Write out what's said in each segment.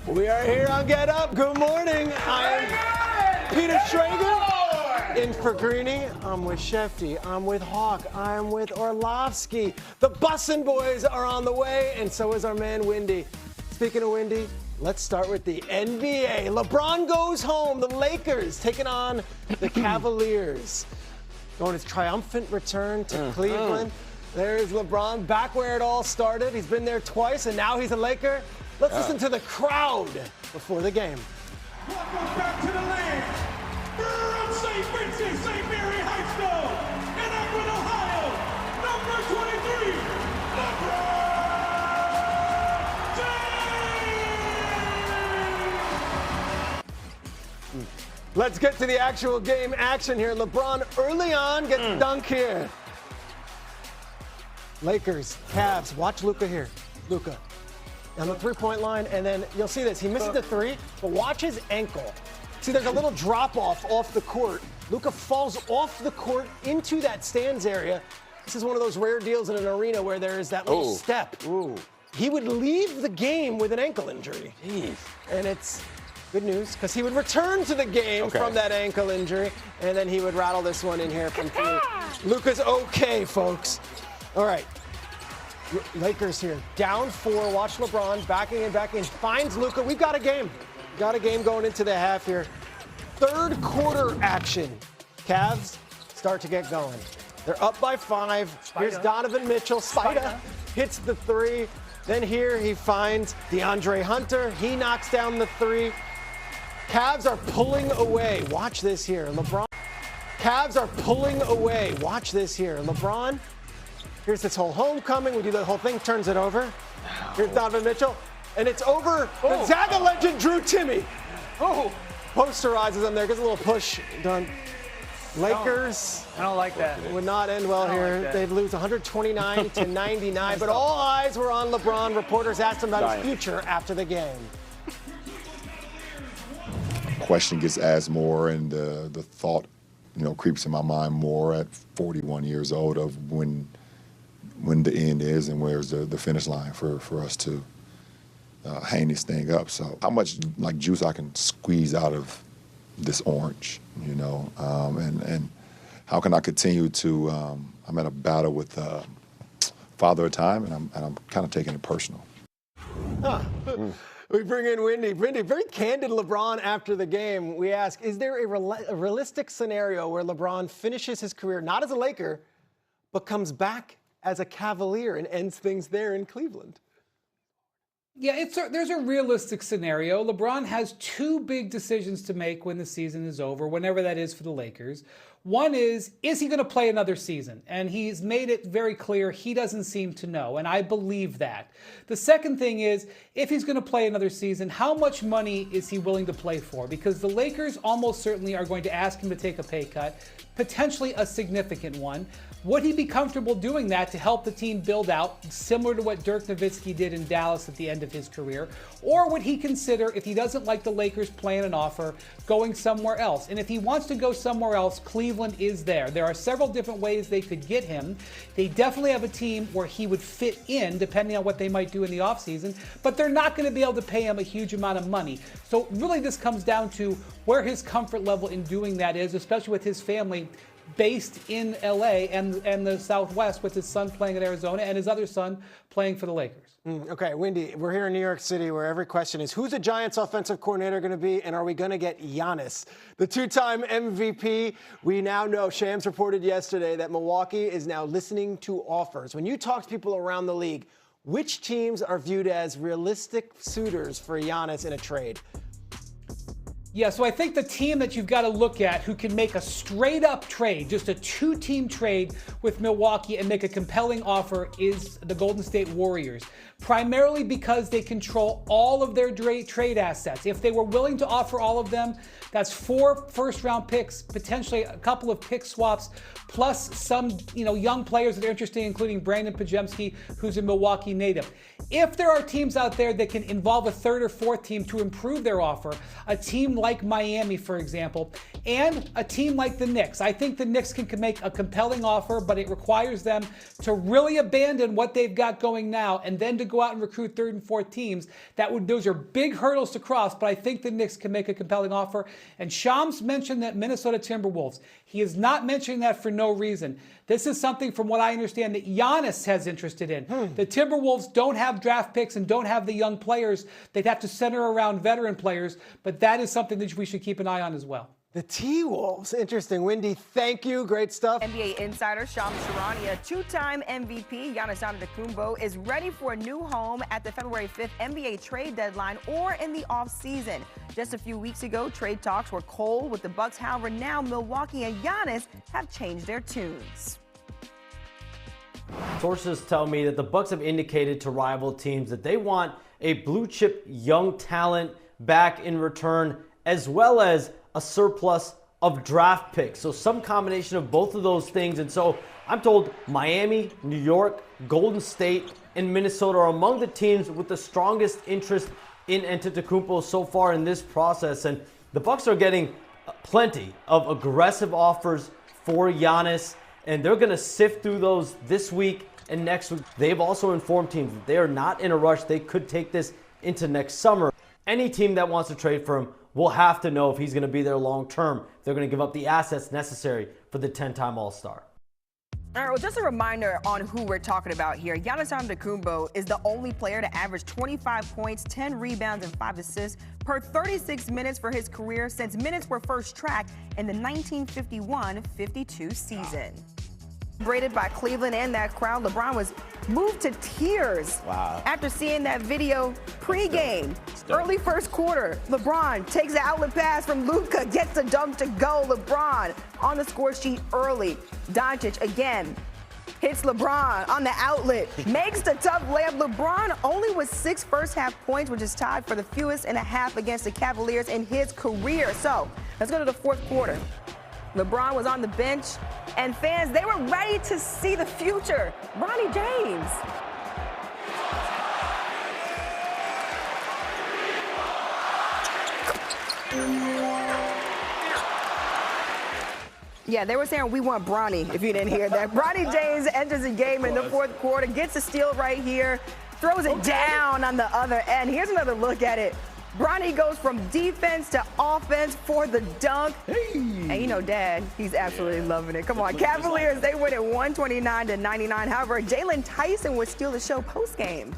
We are here on Get Up. Good morning. I am Peter Schrager. In for Greeny. I'm with Shefty. I'm with Hawk. I'm with Orlovsky. The Bussin' Boys are on the way, and so is our man Windy. Speaking of Windy, let's start with the NBA. LeBron goes home. The Lakers taking on the Cavaliers. Going his triumphant return to Cleveland. There's LeBron back where it all started. He's been there twice, and now he's a Laker. Let's listen to the crowd before the game. Welcome back to the land. From St. Vincent, St. Mary High School, in Akron, Ohio, number 23, LeBron James. Let's get to the actual game action here. LeBron early on gets dunk here. Lakers, Cavs, watch Luka here. Luka on the three-point line, and then you'll see this. He misses the three, but watch his ankle. See, there's a little drop-off off the court. Luka falls off the court into that stands area. This is one of those rare deals in an arena where there is that little step. He would leave the game with an ankle injury. Jeez. And it's good news, because he would return to the game from that ankle injury, and then he would rattle this one in here from three. Luka's okay, folks. All right. Lakers here, down 4. Watch LeBron backing in, finds Luka. We've got a game. Got a game going into the half here. Third quarter action. Cavs start to get going. They're up by 5. Here's Donovan Mitchell. Spida hits the 3. Then here he finds DeAndre Hunter. He knocks down the 3. Cavs are pulling away. Watch this here. LeBron. Cavs are pulling away. Watch this here. LeBron. Here's this whole homecoming. We do the whole thing, turns it over. Here's Donovan Mitchell. And it's over. Gonzaga legend Drew Timmy. Posterizes him there. Gets a little push done. Lakers. I don't like that. Would not end well here. They'd lose 129 to 99. But all eyes were on LeBron. Reporters asked him about his future after the game. Question gets asked more, and the thought, creeps in my mind more at 41 years old of when the end is and where's the finish line for us to hang this thing up. So how much juice I can squeeze out of this orange, and how can I continue to? I'm at a battle with Father of Time, and I'm kind of taking it personal. We bring in Windy. Windy, very candid LeBron after the game. We ask, is there a realistic scenario where LeBron finishes his career not as a Laker, but comes back as a Cavalier and ends things there in Cleveland? Yeah, there's a realistic scenario. LeBron has 2 big decisions to make when the season is over, whenever that is for the Lakers. One is he going to play another season? And he's made it very clear he doesn't seem to know, and I believe that. The second thing is, if he's going to play another season, how much money is he willing to play for? Because the Lakers almost certainly are going to ask him to take a pay cut, potentially a significant one. Would he be comfortable doing that to help the team build out, similar to what Dirk Nowitzki did in Dallas at the end of his career? Or would he consider, if he doesn't like the Lakers' plan and offer, going somewhere else? And if he wants to go somewhere else, Cleveland is there. There are several different ways they could get him. They definitely have a team where he would fit in, depending on what they might do in the offseason, but they're not going to be able to pay him a huge amount of money. So really this comes down to where his comfort level in doing that is, especially with his family based in LA and the Southwest, with his son playing in Arizona and his other son playing for the Lakers. Okay, Windy, we're here in New York City where every question is, who's the Giants offensive coordinator going to be, and are we going to get Giannis? The 2-time MVP. We now know, Shams reported yesterday, that Milwaukee is now listening to offers. When you talk to people around the league, which teams are viewed as realistic suitors for Giannis in a trade? Yeah, so I think the team that you've got to look at who can make a straight-up trade, just a 2-team trade with Milwaukee and make a compelling offer, is the Golden State Warriors. Primarily because they control all of their trade assets. If they were willing to offer all of them, that's 4 first-round picks, potentially a couple of pick swaps, plus some young players that are interesting, including Brandon Pajemski, who's a Milwaukee native. If there are teams out there that can involve a 3rd or 4th team to improve their offer, a team like Miami, for example, and a team like the Knicks. I think the Knicks can make a compelling offer, but it requires them to really abandon what they've got going now and then to go out and recruit third and fourth teams. Those are big hurdles to cross, but I think the Knicks can make a compelling offer. And Shams mentioned that Minnesota Timberwolves. He is not mentioning that for no reason. This is something, from what I understand, that Giannis has interested in. The Timberwolves don't have draft picks and don't have the young players. They'd have to center around veteran players, but that is something that we should keep an eye on as well. The T-Wolves. Interesting. Wendy, thank you. Great stuff. NBA insider Shams Charania, two-time MVP Giannis Antetokounmpo is ready for a new home at the February 5th NBA trade deadline or in the offseason. Just a few weeks ago, trade talks were cold with the Bucks. However, now Milwaukee and Giannis have changed their tunes. Sources tell me that the Bucks have indicated to rival teams that they want a blue-chip young talent back in return, as well as a surplus of draft picks. So some combination of both of those things. And so I'm told Miami, New York, Golden State, and Minnesota are among the teams with the strongest interest in Antetokounmpo so far in this process. And the Bucks are getting plenty of aggressive offers for Giannis, and they're going to sift through those this week and next week. They've also informed teams that they are not in a rush. They could take this into next summer. Any team that wants to trade for him will have to know if he's going to be there long term. They're going to give up the assets necessary for the 10-time All-Star. All right, well, just a reminder on who we're talking about here. Giannis Antetokounmpo is the only player to average 25 points, 10 rebounds, and 5 assists per 36 minutes for his career since minutes were first tracked in the 1951-52 season. Celebrated by Cleveland and that crowd, LeBron was moved to tears after seeing that video pregame. Early first quarter, LeBron takes the outlet pass from Luka, gets the dunk to go. LeBron on the score sheet early. Doncic again hits LeBron on the outlet, makes the tough layup. LeBron only with 6 first-half points, which is tied for the fewest and a half against the Cavaliers in his career. So let's go to the fourth quarter. LeBron was on the bench, and fans, they were ready to see the future. Bronny James. Yeah, they were saying we want Bronny, if you didn't hear that. Bronny James enters the game in the fourth quarter, gets a steal right here, throws it down on the other end. Here's another look at it. Bronny goes from defense to offense for the dunk. Hey. And you know, Dad, he's absolutely loving it. Come on, Cavaliers, they win it 129-99. However, Jalen Tyson would steal the show postgame.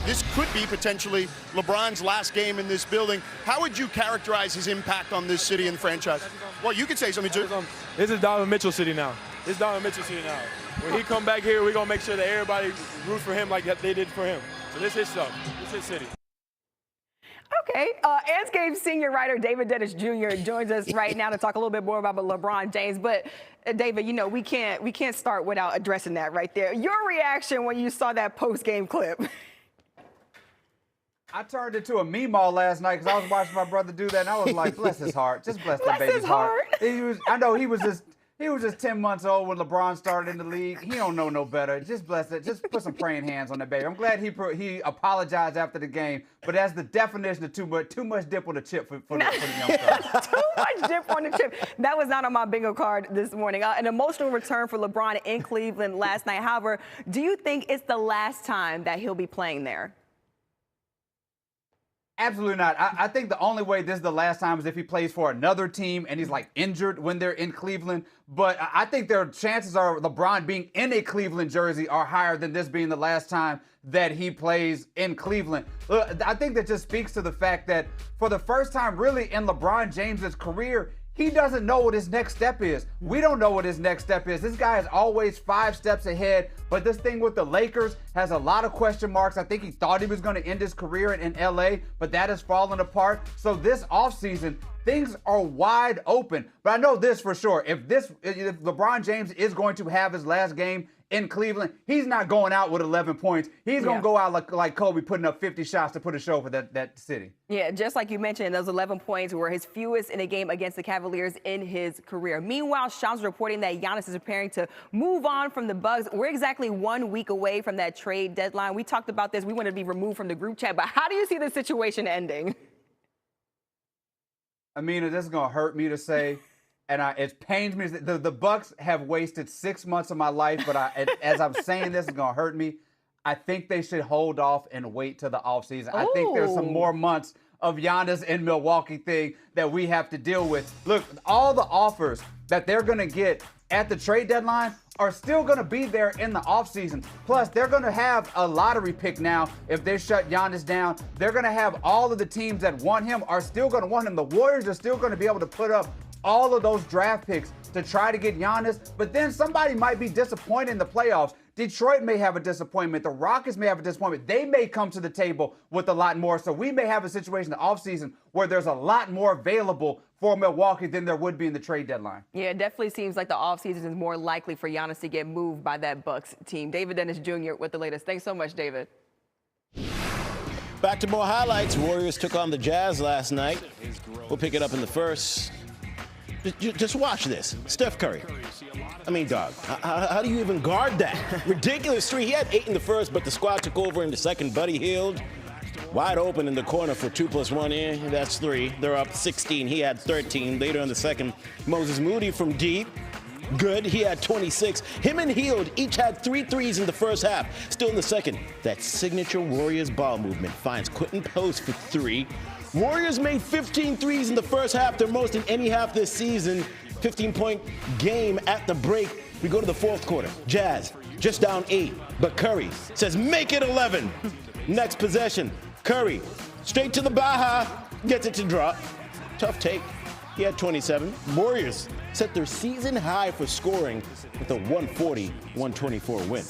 This could be potentially LeBron's last game in this building. How would you characterize his impact on this city and franchise? Well, you could say something too. This is Donovan Mitchell City now. It's Donovan Mitchell City now. When he come back here, we're going to make sure that everybody roots for him like they did for him. So this is stuff. This is city. Okay, Anscape senior writer David Dennis Jr. joins us right now to talk a little bit more about LeBron James. But David, you know, we can't start without addressing that right there. Your reaction when you saw that post-game clip? I turned into a meme all last night because I was watching my brother do that, and I was like, bless his heart. Just bless that baby's heart. I know he was just 10 months old when LeBron started in the league. He don't know no better. Just bless it. Just put some praying hands on that baby. I'm glad he apologized after the game, but that's the definition of too much dip on the chip for the young stars. Too much dip on the chip. That was not on my bingo card this morning. An emotional return for LeBron in Cleveland last night. However, do you think it's the last time that he'll be playing there? Absolutely not. I think the only way this is the last time is if he plays for another team and he's like injured when they're in Cleveland. But I think their chances are LeBron being in a Cleveland jersey are higher than this being the last time that he plays in Cleveland. I think that just speaks to the fact that for the first time really in LeBron James's career, he doesn't know what his next step is. We don't know what his next step is. This guy is always 5 steps ahead, but this thing with the Lakers has a lot of question marks. I think he thought he was going to end his career in LA, but that has fallen apart. So this offseason, things are wide open. But I know this for sure. If LeBron James is going to have his last game in Cleveland, he's not going out with 11 points. He's going to go out like Kobe, putting up 50 shots to put a show for that city. Yeah, just like you mentioned, those 11 points were his fewest in a game against the Cavaliers in his career. Meanwhile, Shams reporting that Giannis is preparing to move on from the Bucks. We're exactly 1 week away from that trade deadline. We talked about this. We want to be removed from the group chat, but how do you see the situation ending? Amina, this is going to hurt me to say, and it pains me. The Bucks have wasted 6 months of my life, but as I'm saying this, it's going to hurt me. I think they should hold off and wait till the offseason. I think there's some more months of Giannis in Milwaukee thing that we have to deal with. Look, all the offers that they're going to get at the trade deadline are still going to be there in the offseason. Plus, they're going to have a lottery pick now if they shut Giannis down. They're going to have all of the teams that want him are still going to want him. The Warriors are still going to be able to put up all of those draft picks to try to get Giannis. But then somebody might be disappointed in the playoffs. Detroit may have a disappointment. The Rockets may have a disappointment. They may come to the table with a lot more. So we may have a situation in the offseason where there's a lot more available for Milwaukee than there would be in the trade deadline. Yeah, it definitely seems like the offseason is more likely for Giannis to get moved by that Bucks team. David Dennis Jr. with the latest. Thanks so much, David. Back to more highlights. Warriors took on the Jazz last night. We'll pick it up in the first. Just watch this. Steph Curry. I mean, dog, how do you even guard that? Ridiculous three. He had 8 in the first, but the squad took over in the second. Buddy Hield, wide open in the corner for 2+1 in. That's 3. They're up 16. He had 13. Later in the second, Moses Moody from deep. Good. He had 26. Him and Hield each had 3 threes in the first half. Still in the second, that signature Warriors ball movement finds Quentin Post for 3. Warriors made 15 threes in the first half, their most in any half this season. 15-point game at the break. We go to the fourth quarter. Jazz just down 8, but Curry says, make it 11. Next possession, Curry straight to the Baja, gets it to drop. Tough take. He had 27. Warriors set their season high for scoring with a 140-124 win.